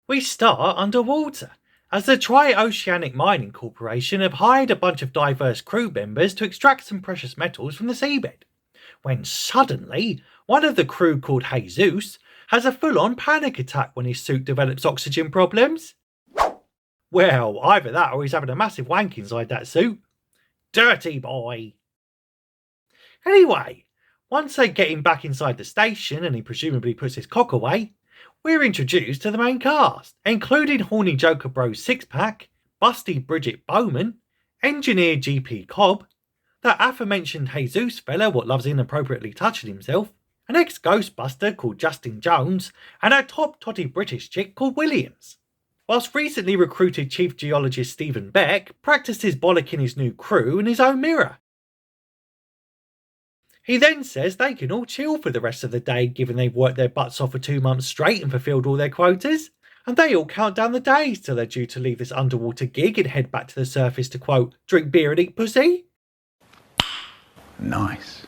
We start underwater, as the Tri-Oceanic Mining Corporation have hired a bunch of diverse crew members to extract some precious metals from the seabed, when suddenly one of the crew, called Jesus, has a full-on panic attack when his suit develops oxygen problems. Well, either that or he's having a massive wank inside that suit. Dirty boy. Anyway, once they get him back inside the station and he presumably puts his cock away, we're introduced to the main cast, including horny Joker Bros Sixpack, busty Bridget Bowman, engineer GP Cobb, that aforementioned Jesus fella what loves inappropriately touching himself, an ex-Ghostbuster called Justin Jones, and a top totty British chick called Williams. Whilst recently recruited Chief Geologist Stephen Beck practiced his bollocking his new crew in his own mirror. He then says they can all chill for the rest of the day given they've worked their butts off for 2 months straight and fulfilled all their quotas, and they all count down the days till they're due to leave this underwater gig and head back to the surface to, quote, drink beer and eat pussy. Nice.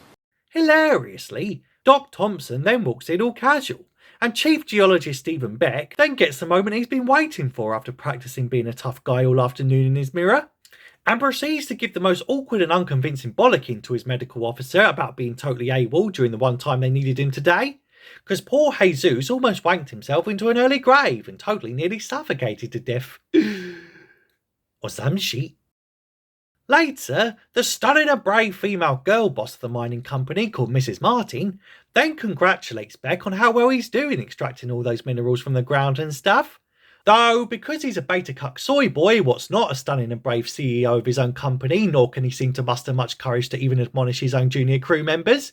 Hilariously, Doc Thompson then walks in all casual, and Chief Geologist Stephen Beck then gets the moment he's been waiting for after practicing being a tough guy all afternoon in his mirror, and proceeds to give the most awkward and unconvincing bollocking to his medical officer about being totally AWOL during the one time they needed him today, because poor Jesus almost wanked himself into an early grave and totally nearly suffocated to death. Or some shit. Later, the stunning and brave female girl boss of the mining company called Mrs. Martin then congratulates Beck on how well he's doing extracting all those minerals from the ground and stuff. Though, because he's a beta cuck soy boy, what's not a stunning and brave CEO of his own company, nor can he seem to muster much courage to even admonish his own junior crew members,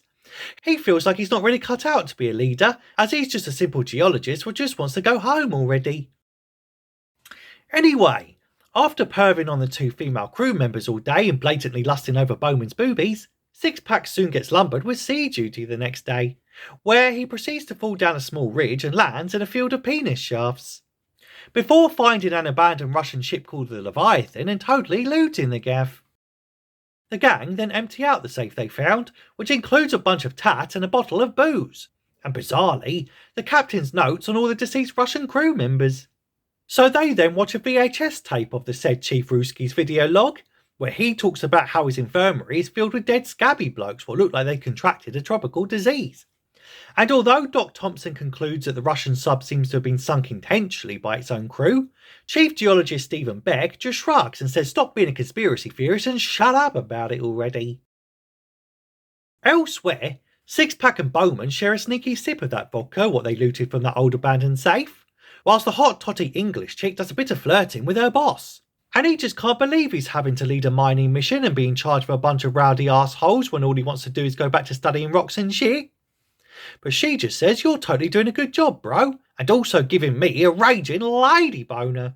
he feels like he's not really cut out to be a leader, as he's just a simple geologist who just wants to go home already. Anyway, after perving on the 2 female crew members all day and blatantly lusting over Bowman's boobies, Sixpack soon gets lumbered with sea duty the next day, where he proceeds to fall down a small ridge and lands in a field of penis shafts, before finding an abandoned Russian ship called the Leviathan and totally looting the gaff. The gang then empty out the safe they found, which includes a bunch of tat and a bottle of booze, and bizarrely, the captain's notes on all the deceased Russian crew members. So they then watch a VHS tape of the said Chief Ruski's video log, where he talks about how his infirmary is filled with dead scabby blokes what look like they contracted a tropical disease. And although Doc Thompson concludes that the Russian sub seems to have been sunk intentionally by its own crew, Chief Geologist Stephen Beck just shrugs and says stop being a conspiracy theorist and shut up about it already. Elsewhere, Sixpack and Bowman share a sneaky sip of that vodka what they looted from that old abandoned safe, whilst the hot totty English chick does a bit of flirting with her boss. And he just can't believe he's having to lead a mining mission and be in charge of a bunch of rowdy assholes when all he wants to do is go back to studying rocks and shit. But she just says you're totally doing a good job, bro, and also giving me a raging lady boner.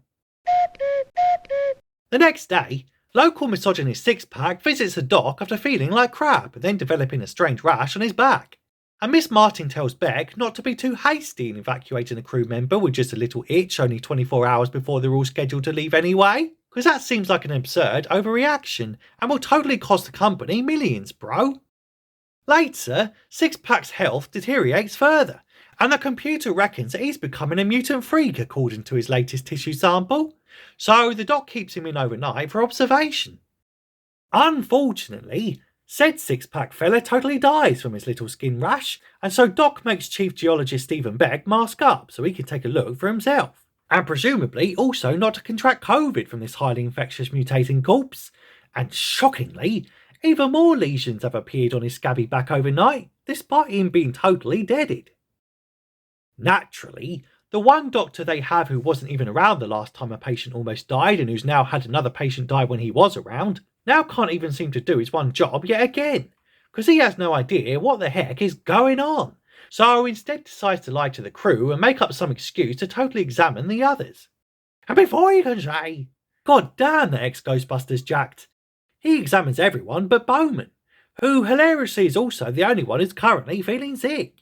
The next day, local misogynist Sixpack visits the dock after feeling like crap and then developing a strange rash on his back. And Miss Martin tells Beck not to be too hasty in evacuating a crew member with just a little itch only 24 hours before they're all scheduled to leave anyway, because that seems like an absurd overreaction and will totally cost the company millions, bro. Later, Sixpack's health deteriorates further, and the computer reckons that he's becoming a mutant freak according to his latest tissue sample, so the doc keeps him in overnight for observation. Unfortunately, said Sixpack fella totally dies from his little skin rash, and so Doc makes Chief Geologist Stephen Beck mask up so he can take a look for himself, and presumably also not to contract COVID from this highly infectious mutating corpse, and shockingly, even more lesions have appeared on his scabby back overnight, despite him being totally deaded. Naturally, the one doctor they have who wasn't even around the last time a patient almost died and who's now had another patient die when he was around, now can't even seem to do his one job yet again, because he has no idea what the heck is going on, so instead decides to lie to the crew and make up some excuse to totally examine the others. And before you can say, God damn the ex-Ghostbusters jacked, he examines everyone but Bowman, who hilariously is also the only one who's currently feeling sick.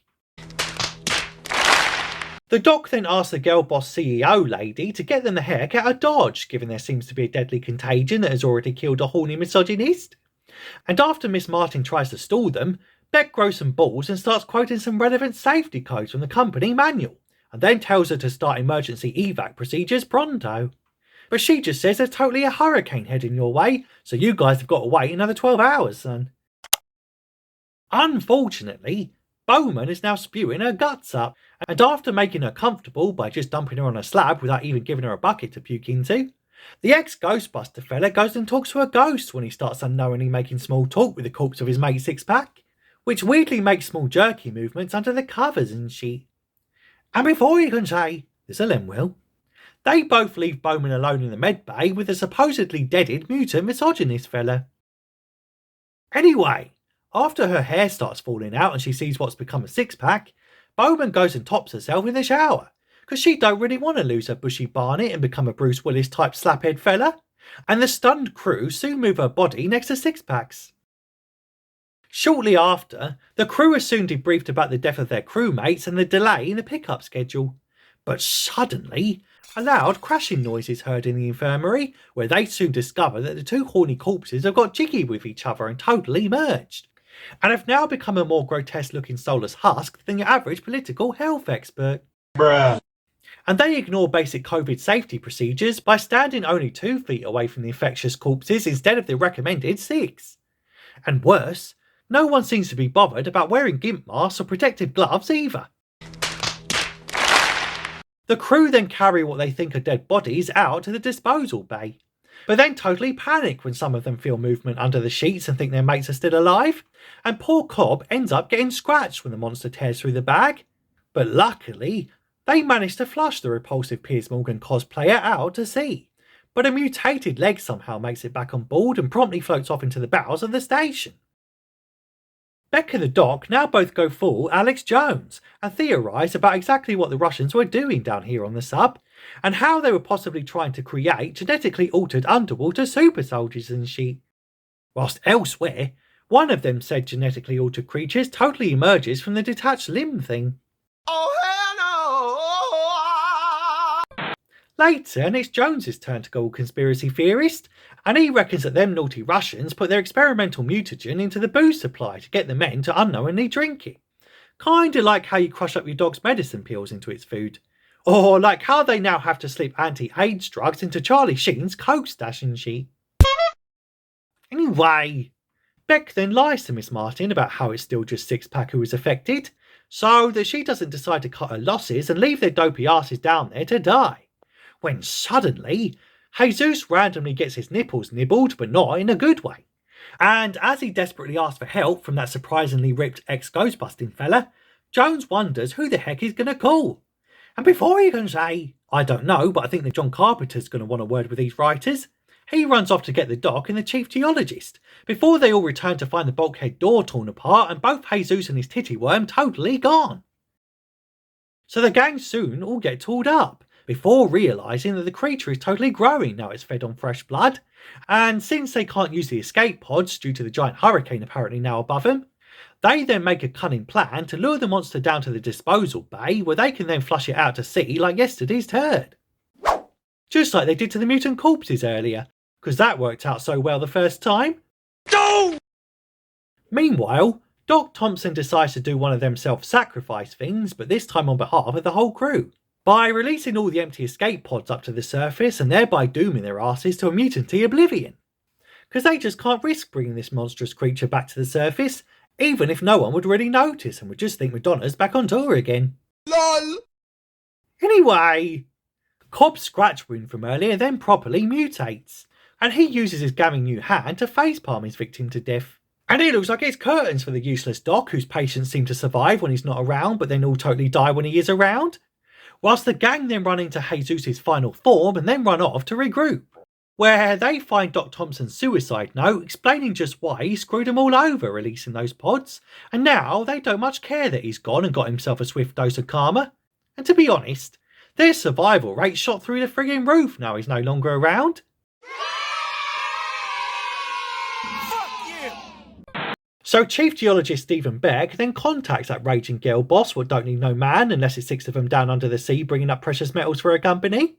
The doc then asks the girl boss CEO lady to get them the heck out of Dodge, given there seems to be a deadly contagion that has already killed a horny misogynist. And after Miss Martin tries to stall them, Beck grows some balls and starts quoting some relevant safety codes from the company manual, and then tells her to start emergency evac procedures pronto. But she just says there's totally a hurricane heading your way, so you guys have got to wait another 12 hours, son. Unfortunately, Bowman is now spewing her guts up, and after making her comfortable by just dumping her on a slab without even giving her a bucket to puke into, the ex-Ghostbuster fella goes and talks to a ghost when he starts unknowingly making small talk with the corpse of his mate Six-Pack, which weirdly makes small jerky movements under the covers and shit. And before you can say, there's a limb will, they both leave Bowman alone in the med bay with the supposedly deaded mutant misogynist fella. Anyway, after her hair starts falling out and she sees what's become a Six-Pack, Bowman goes and tops herself in the shower, because she don't really want to lose her bushy barnet and become a Bruce Willis type slaphead fella, and the stunned crew soon move her body next to Six-Pack's. Shortly after, the crew are soon debriefed about the death of their crewmates and the delay in the pickup schedule. But suddenly, a loud crashing noise is heard in the infirmary, where they soon discover that the two horny corpses have got jiggy with each other and totally merged, and have now become a more grotesque looking soulless husk than your average political health expert. Bruh. And they ignore basic COVID safety procedures by standing only 2 feet away from the infectious corpses instead of the recommended 6. And worse, no one seems to be bothered about wearing gimp masks or protective gloves either. The crew then carry what they think are dead bodies out to the disposal bay, but then totally panic when some of them feel movement under the sheets and think their mates are still alive, and poor Cobb ends up getting scratched when the monster tears through the bag. But luckily, they manage to flush the repulsive Piers Morgan cosplayer out to sea, but a mutated leg somehow makes it back on board and promptly floats off into the bowels of the station. Beck and the Doc now both go full Alex Jones and theorise about exactly what the Russians were doing down here on the sub, and how they were possibly trying to create genetically altered underwater super soldiers and shit. Whilst elsewhere, one of them said genetically altered creatures totally emerges from the detached limb thing. Oh hell no! Later, and it's Jones's turn to go all conspiracy theorist, and he reckons that them naughty Russians put their experimental mutagen into the booze supply to get the men to unknowingly drink it. Kinda like how you crush up your dog's medicine pills into its food. Or like how they now have to slip anti-AIDS drugs into Charlie Sheen's coke stash and shit. Anyway, Beck then lies to Miss Martin about how it's still just Six-Pack who is affected, so that she doesn't decide to cut her losses and leave their dopey asses down there to die. When suddenly, Jesus randomly gets his nipples nibbled, but not in a good way. And as he desperately asks for help from that surprisingly ripped ex-ghostbusting fella, Jones wonders who the heck he's going to call. And before he can say, I don't know, but I think that John Carpenter's going to want a word with these writers, he runs off to get the Doc and the chief geologist, before they all return to find the bulkhead door torn apart and both Jesus and his titty worm totally gone. So the gang soon all get tooled up, before realising that the creature is totally growing now it's fed on fresh blood, and since they can't use the escape pods due to the giant hurricane apparently now above them, they then make a cunning plan to lure the monster down to the disposal bay where they can then flush it out to sea like yesterday's turd. Just like they did to the mutant corpses earlier, because that worked out so well the first time. Go! Meanwhile, Doc Thompson decides to do one of them self-sacrifice things, but this time on behalf of the whole crew, by releasing all the empty escape pods up to the surface and thereby dooming their asses to a mutanty oblivion. Because they just can't risk bringing this monstrous creature back to the surface, even if no one would really notice and would just think Madonna's back on tour again. LOL! Anyway, Cobb's scratch wound from earlier then properly mutates, and he uses his gaming new hand to facepalm his victim to death. And it looks like it's curtains for the useless Doc, whose patients seem to survive when he's not around but then all totally die when he is around. Whilst the gang then run into Jesus' final form and then run off to regroup, where they find Doc Thompson's suicide note explaining just why he screwed them all over releasing those pods, and now they don't much care that he's gone and got himself a swift dose of karma. And to be honest, their survival rate shot through the frigging roof now he's no longer around. So Chief Geologist Stephen Beck then contacts that raging girl boss what don't need no man unless it's 6 of them down under the sea bringing up precious metals for a company.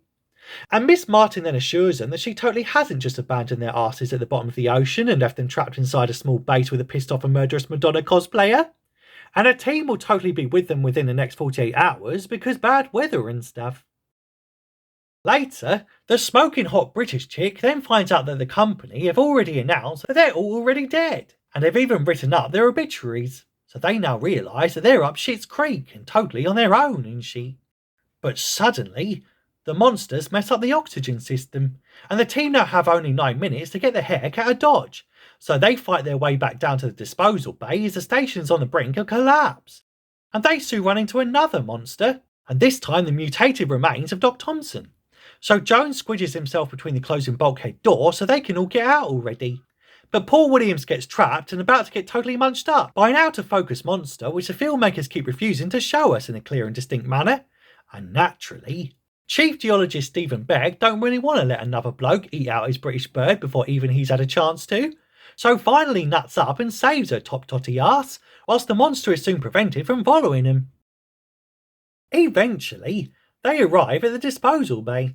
And Miss Martin then assures them that she totally hasn't just abandoned their asses at the bottom of the ocean and left them trapped inside a small base with a pissed off and murderous Madonna cosplayer. And a team will totally be with them within the next 48 hours because bad weather and stuff. Later, the smoking hot British chick then finds out that the company have already announced that they're all already dead, and they've even written up their obituaries, so they now realise that they're up shit's creek and totally on their own and shit. But suddenly, the monsters mess up the oxygen system, and the team now have only 9 minutes to get the heck out of Dodge, so they fight their way back down to the disposal bay as the station's on the brink of collapse. And they soon run into another monster, and this time the mutated remains of Doc Thompson. So Jones squidges himself between the closing bulkhead door so they can all get out already. But Paul Williams gets trapped and about to get totally munched up by an out-of-focus monster which the filmmakers keep refusing to show us in a clear and distinct manner. And naturally, Chief Geologist Stephen Beck don't really want to let another bloke eat out his British bird before even he's had a chance to, so finally nuts up and saves her top totty ass, whilst the monster is soon prevented from following him. Eventually, they arrive at the disposal bay,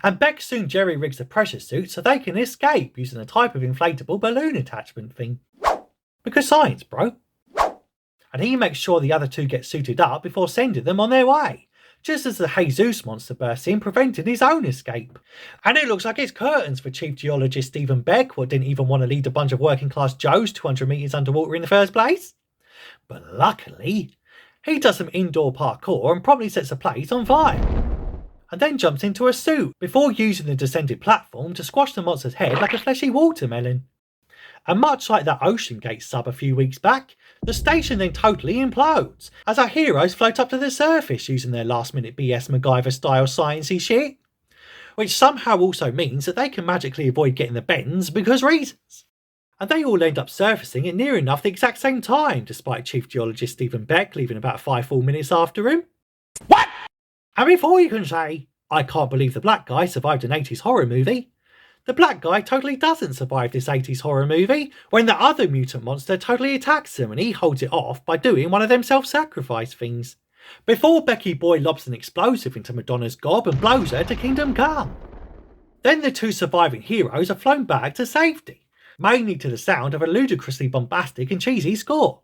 and Beck soon jerry-rigs the pressure suit so they can escape using a type of inflatable balloon attachment thing. Because science, bro. And he makes sure the other two get suited up before sending them on their way, just as the Jesus monster bursts in, preventing his own escape. And it looks like it's curtains for Chief Geologist Stephen Beck, who didn't even want to lead a bunch of working class Joes 200 metres underwater in the first place. But luckily, he does some indoor parkour and promptly sets the place on fire, and then jumps into a suit before using the descended platform to squash the monster's head like a fleshy watermelon. And much like that Ocean Gate sub a few weeks back, the station then totally implodes as our heroes float up to the surface using their last minute BS MacGyver style sciencey shit, which somehow also means that they can magically avoid getting the bends because reasons. And they all end up surfacing at near enough the exact same time, despite Chief Geologist Stephen Beck leaving about 5 full minutes after him. What? And before you can say, I can't believe the black guy survived an 80s horror movie, the black guy totally doesn't survive this 80s horror movie when the other mutant monster totally attacks him and he holds it off by doing one of them self-sacrifice things, before Becky Boy lobs an explosive into Madonna's gob and blows her to Kingdom Come. Then the two surviving heroes are flown back to safety, mainly to the sound of a ludicrously bombastic and cheesy score,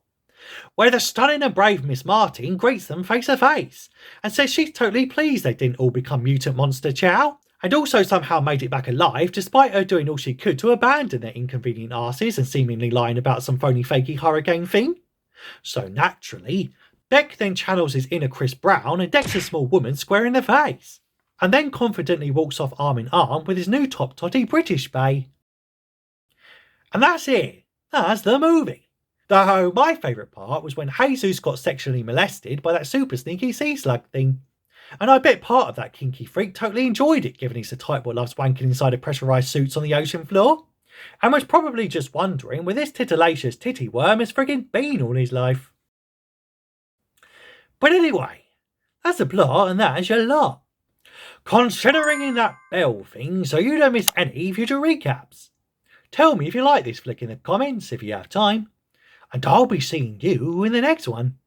where the stunning and brave Miss Martin greets them face to face and says she's totally pleased they didn't all become mutant monster chow, and also somehow made it back alive despite her doing all she could to abandon their inconvenient arses and seemingly lying about some phony fakey hurricane thing. So naturally, Beck then channels his inner Chris Brown and decks a small woman square in the face, and then confidently walks off arm in arm with his new top totty British bae. And that's it. That's the movie. Though my favourite part was when Jesus got sexually molested by that super sneaky sea slug thing. And I bet part of that kinky freak totally enjoyed it, given he's the type what loves wanking inside of pressurised suits on the ocean floor, and was probably just wondering where this titillacious titty worm has friggin' been all his life. But anyway, that's the plot and that's your lot. Considering in that bell thing so you don't miss any future recaps. Tell me if you like this flick in the comments if you have time, and I'll be seeing you in the next one.